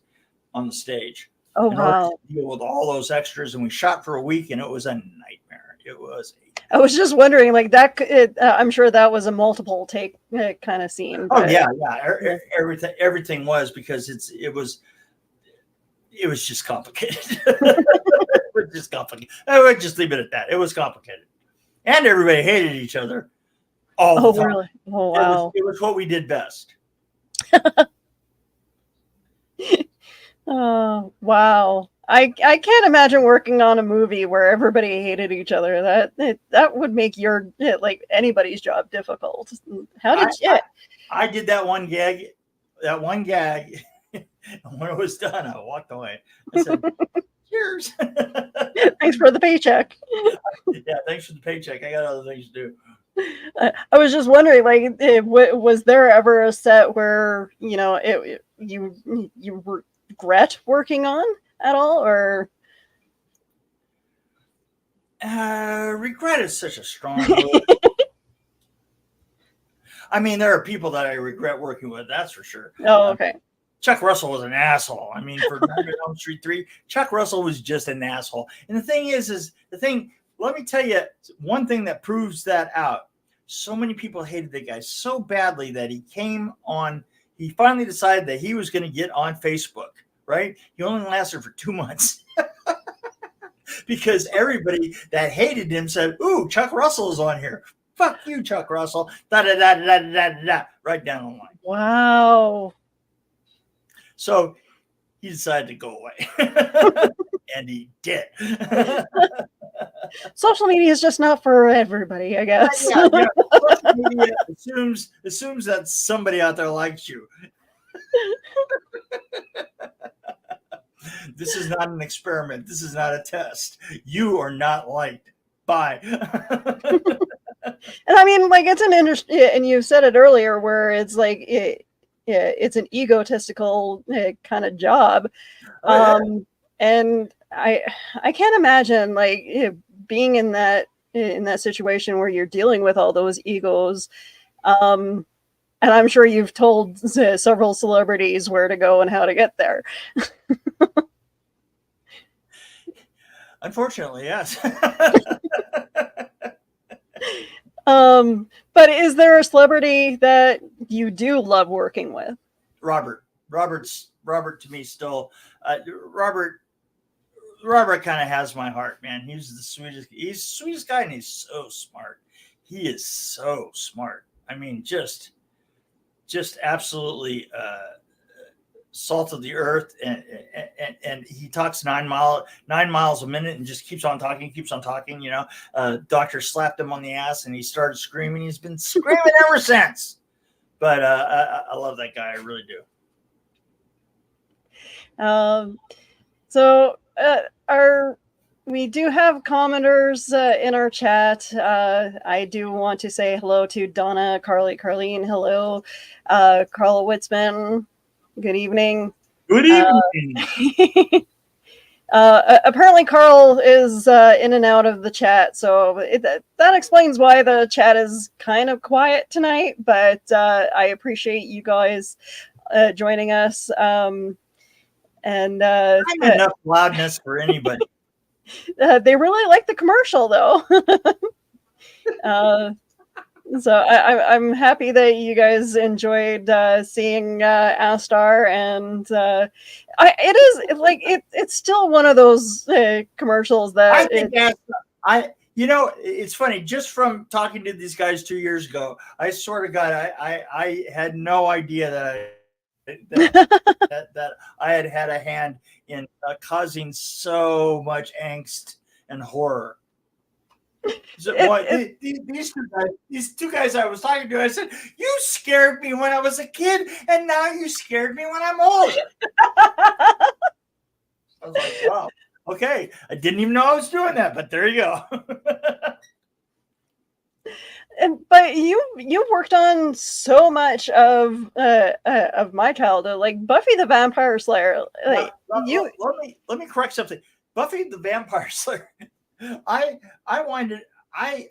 on the stage. Oh, wow. To deal with all those extras. And we shot for a week, and it was a nightmare. It was. I was just wondering, like that. I'm sure that was a multiple take kind of scene. Oh But, yeah. Everything was, because it was just complicated. It was just complicated. I would just leave it at that. It was complicated, and everybody hated each other all the time. Really? Oh, wow. It was what we did best. Oh, wow. I can't imagine working on a movie where everybody hated each other. That would make like anybody's job difficult. How did you? I did that one gag. When it was done, I walked away. I said, "Cheers." Thanks for the paycheck. Yeah, thanks for the paycheck. I got other things to do. I was just wondering, like, was there ever a set where you regret working on at all, or? Regret is such a strong word. I mean, there are people that I regret working with. That's for sure. Oh, okay. Chuck Russell was an asshole. I mean, for Elm Street 3, Chuck Russell was just an asshole. And the thing let me tell you one thing that proves that out. So many people hated the guy so badly that he finally decided that he was going to get on Facebook, right? He only lasted for 2 months. Because everybody that hated him said, "Ooh, Chuck Russell is on here. Fuck you, Chuck Russell." Da da da da da da da. Right down the line. Wow. So he decided to go away, and he did. Social media is just not for everybody, I guess. Yeah. Social media assumes that somebody out there likes you. This is not an experiment. This is not a test. You are not liked. Bye. And I mean, like, it's and you said it earlier, where it's like it's an egotistical kind of job. And I can't imagine, like, being in that situation where you're dealing with all those egos. And I'm sure you've told several celebrities where to go and how to get there. Unfortunately, yes. But is there a celebrity that you do love working with? Robert to me still. Robert kind of has my heart, man. He's the sweetest guy, and he's so smart. He is so smart. I mean, just absolutely salt of the earth, and he talks 9 miles a minute and just keeps on talking. Doctor slapped him on the ass and he started screaming. He's been screaming ever since. But I love that guy. I really do. So we do have commenters in our chat. I do want to say hello to Donna, Carlene, hello. Carla Witzman, good evening. Good evening. Apparently Carl is in and out of the chat, so that explains why the chat is kind of quiet tonight, but I appreciate you guys joining us. I'm enough loudness for anybody. They really like the commercial, though. So I'm happy that you guys enjoyed seeing Astar, and it is like it's still one of those commercials that I think it's funny. Just from talking to these guys 2 years ago, I swear to God, I had no idea that I had a hand in causing so much angst and horror. So, these two guys I was talking to, I said, "You scared me when I was a kid, and now you scared me when I'm old." I was like, "Wow, okay." I didn't even know I was doing that, but there you go. But you worked on so much of my childhood, like Buffy the Vampire Slayer. Like, let me correct something. Buffy the Vampire Slayer. I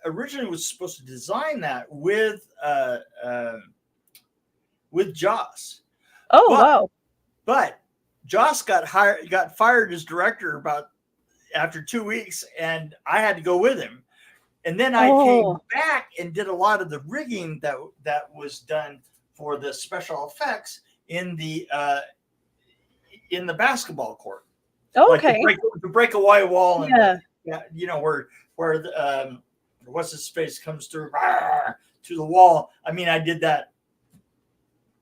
originally was supposed to design that with Joss. Wow! But Joss got fired as director after 2 weeks, and I had to go with him. And then I came back and did a lot of the rigging that was done for the special effects in the basketball court. Okay. Like to break a white wall and Yeah. you know, where the what's his face comes through to the wall. I mean, I did that.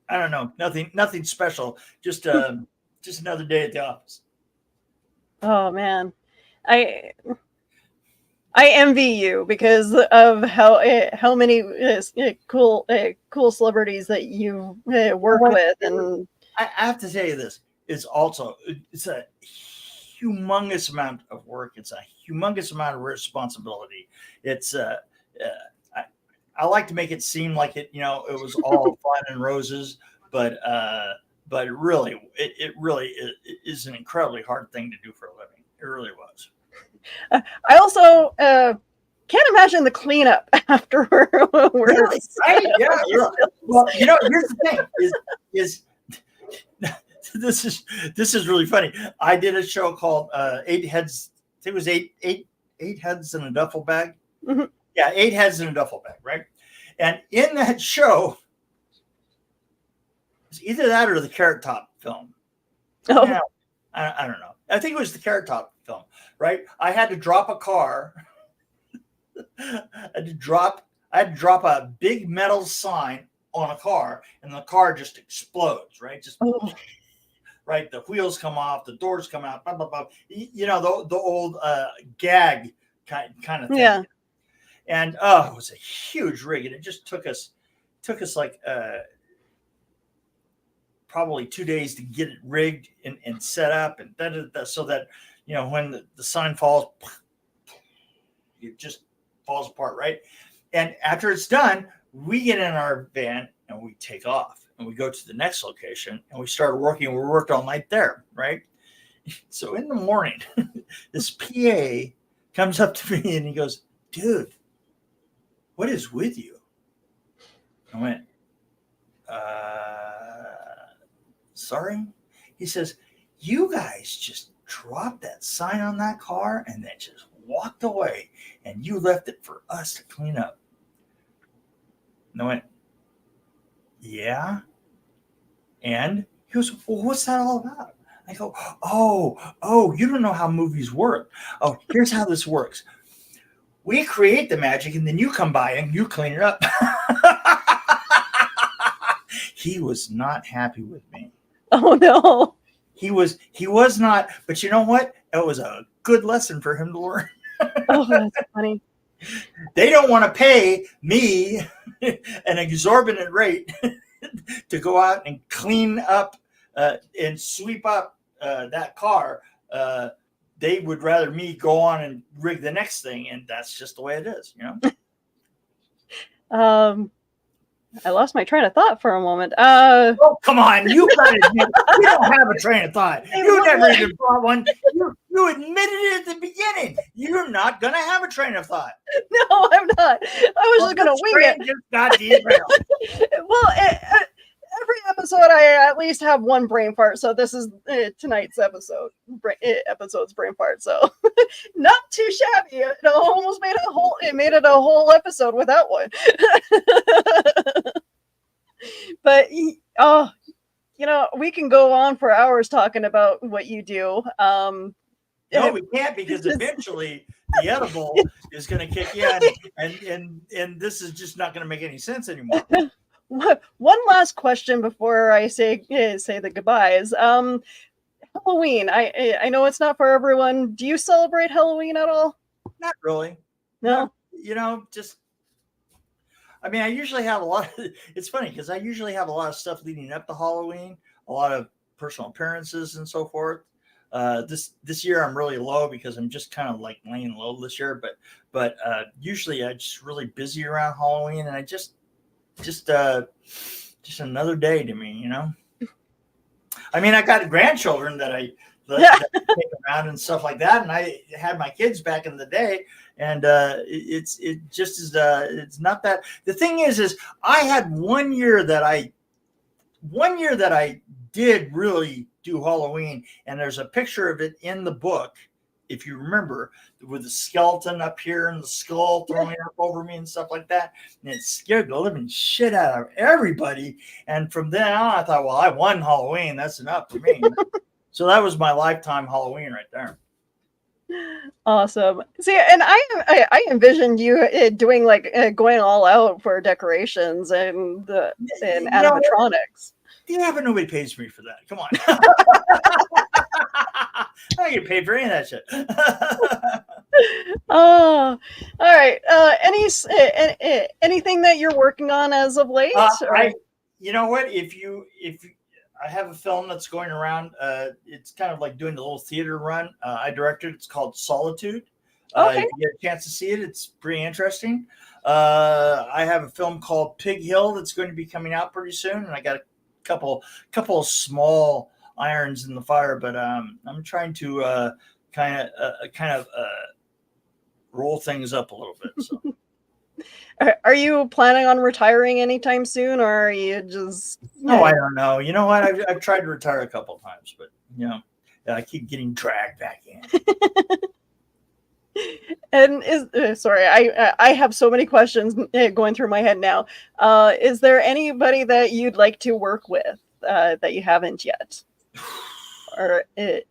I don't know, nothing special. Just another day at the office. Oh man, I envy you because of how many cool celebrities that you work with, and I have to tell you this. It's a humongous amount of work. It's a humongous amount of responsibility. It's I like to make it seem like it was all fun and roses, but it really is an incredibly hard thing to do for a living. It really was. I also can't imagine the cleanup afterwards. Really? Right? Yeah. Really. Well, here's the thing: is this is really funny. I did a show called Eight Heads. I think it was eight heads in a duffel bag. Mm-hmm. Yeah, 8 heads in a duffel bag, right? And in that show, it's either that or the Carrot Top film. Oh. Yeah, I don't know. I think it was the Carrot Top film, right? I had to drop a car. I had to drop a big metal sign on a car, and the car just explodes, right? Just right. The wheels come off, the doors come out, blah blah blah. The old gag kind of thing. Yeah. And it was a huge rig, and it just took us like probably 2 days to get it rigged and set up, and so that when the sign falls, it just falls apart, right? And after it's done, we get in our van and we take off, and we go to the next location, and we started working. We worked all night there, right? So in the morning, this PA comes up to me and he goes, "Dude, what is with you?" I went, sorry? He says, "You guys just dropped that sign on that car and then just walked away, and you left it for us to clean up." And I went, "Yeah." And he goes, "Well, what's that all about?" I go, oh, you don't know how movies work. Oh, here's how this works. We create the magic, and then you come by and you clean it up. He was not happy with me. Oh no. He was not, but you know what? It was a good lesson for him to learn. Oh, that's funny. They don't want to pay me an exorbitant rate to go out and clean up and sweep up that car. They would rather me go on and rig the next thing, and that's just the way it is, I lost my train of thought for a moment. Oh, come on. You don't have a train of thought. You never even brought one. You admitted it at the beginning. You're not going to have a train of thought. No, I'm not. I was just going to wing it. Just got derailed. Well, every episode I at least have one brain fart, so this is tonight's episode's brain fart. So not too shabby. It almost made it a whole episode without one. But we can go on for hours talking about what you do. No, we can't, because eventually the edible is going to kick in, and this is just not going to make any sense anymore. One last question before I say the goodbyes. Halloween. I know it's not for everyone. Do you celebrate Halloween at all? Not really. No. I usually have it's funny because I usually have a lot of stuff leading up to Halloween, a lot of personal appearances and so forth. This year I'm really low because I'm just kind of like laying low this year, but usually I'm just really busy around Halloween, and I just another day to me, I got grandchildren that I take around and stuff like that, and I had my kids back in the day, and it's not that. The thing is I had one year that I did really do Halloween, and there's a picture of it in the book if you remember, with the skeleton up here and the skull throwing up over me and stuff like that. And it scared the living shit out of everybody. And from then on, I thought, well, I won Halloween. That's enough for me. So that was my lifetime Halloween right there. Awesome. See, and I envisioned you doing like going all out for decorations and animatronics. Yeah, but nobody pays me for that. Come on. I don't get paid for any of that shit. Oh, all right. Anything that you're working on as of late? You know what? If I have a film that's going around, it's kind of like doing the little theater run. I directed. It's called Solitude. Okay. If you get a chance to see it, it's pretty interesting. I have a film called Pig Hill that's going to be coming out pretty soon, and I got a couple of small irons in the fire, but I'm trying to kind of roll things up a little bit. So. Are you planning on retiring anytime soon, or are you just? No, I don't know. You know what? I've tried to retire a couple of times, but I keep getting dragged back in. And sorry, I have so many questions going through my head now. Is there anybody that you'd like to work with that you haven't yet? Or I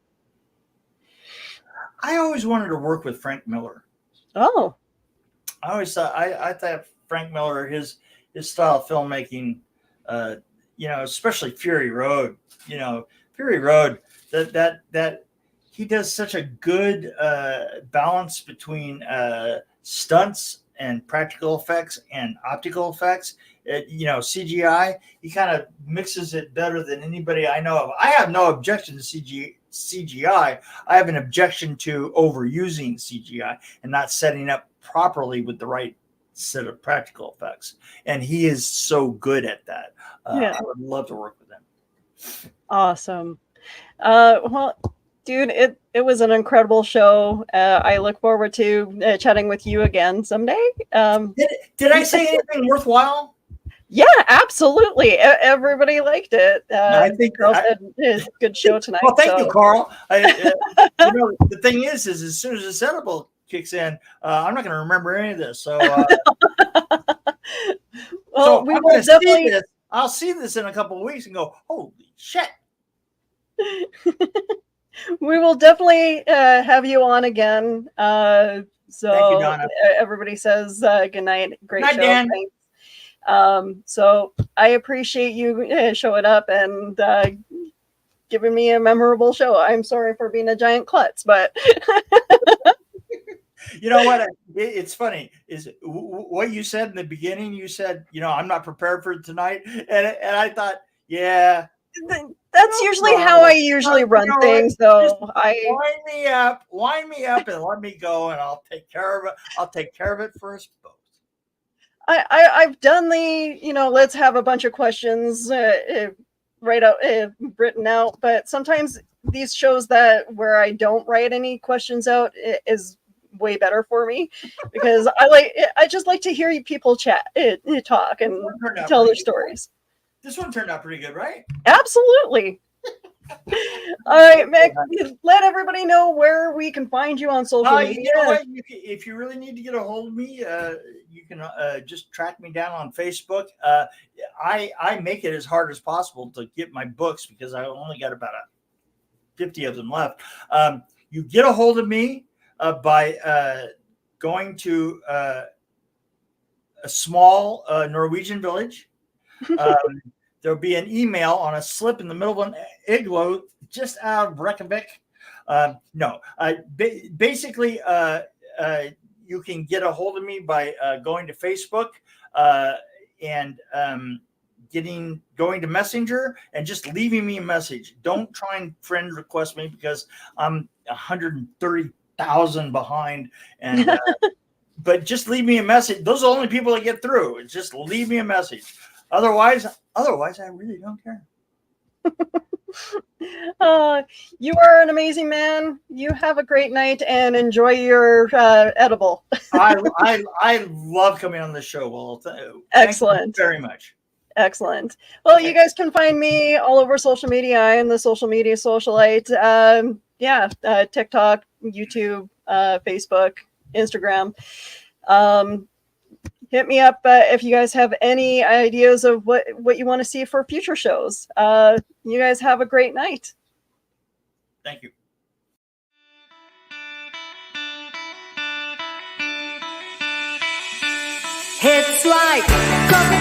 always wanted to work with Frank Miller. Oh, I always thought I thought Frank Miller, his style of filmmaking, especially Fury Road. Fury Road. That he does such a good balance between stunts and practical effects and optical effects. CGI. He kind of mixes it better than anybody I know of. I have no objection to CGI. I have an objection to overusing CGI and not setting up properly with the right set of practical effects. And he is so good at that. I would love to work with him. Awesome. Well, dude, it was an incredible show. I look forward to chatting with you again someday. Did I say anything worthwhile? Yeah, absolutely. Everybody liked it. I think Carl said it's a good show tonight. Well, thank you, Carl. The thing is as soon as the setup kicks in, I'm not going to remember any of this. So, well, we will definitely. I'll see this in a couple of weeks and go, holy shit. We will definitely have you on again. So thank you, Donna. Everybody says good night. Great night, show. Dan. Thanks. So I appreciate you showing up and giving me a memorable show. I'm sorry for being a giant klutz, but you know what? It's funny is what you said in the beginning. You said, I'm not prepared for tonight. And I thought, yeah, that's usually how I usually run things. Though wind me up and let me go, and I'll take care of it. I'll take care of it for us both. I've done the, let's have a bunch of questions written out, but sometimes these shows where I don't write any questions out is way better for me because I just like to hear people talk and tell their stories. This one turned out pretty good, right? Absolutely. All right, Mick, let everybody know where we can find you on social media. You know what? If you really need to get a hold of me, you can just track me down on Facebook. I make it as hard as possible to get my books because I only got about 50 of them left. You get a hold of me by going to a small Norwegian village. There'll be an email on a slip in the middle of an igloo just out of Reykjavik. Basically, you can get a hold of me by going to Facebook and going to Messenger and just leaving me a message. Don't try and friend request me because I'm 130,000 behind. And but just leave me a message. Those are the only people that get through. It's just leave me a message. Otherwise, I really don't care. You are an amazing man. You have a great night and enjoy your edible. I love coming on this show. Well, excellent. Thank you very much. Excellent. Well, you guys can find me all over social media. I am the social media socialite. TikTok, YouTube, Facebook, Instagram. Hit me up if you guys have any ideas of what you want to see for future shows. You guys have a great night. Thank you. It's like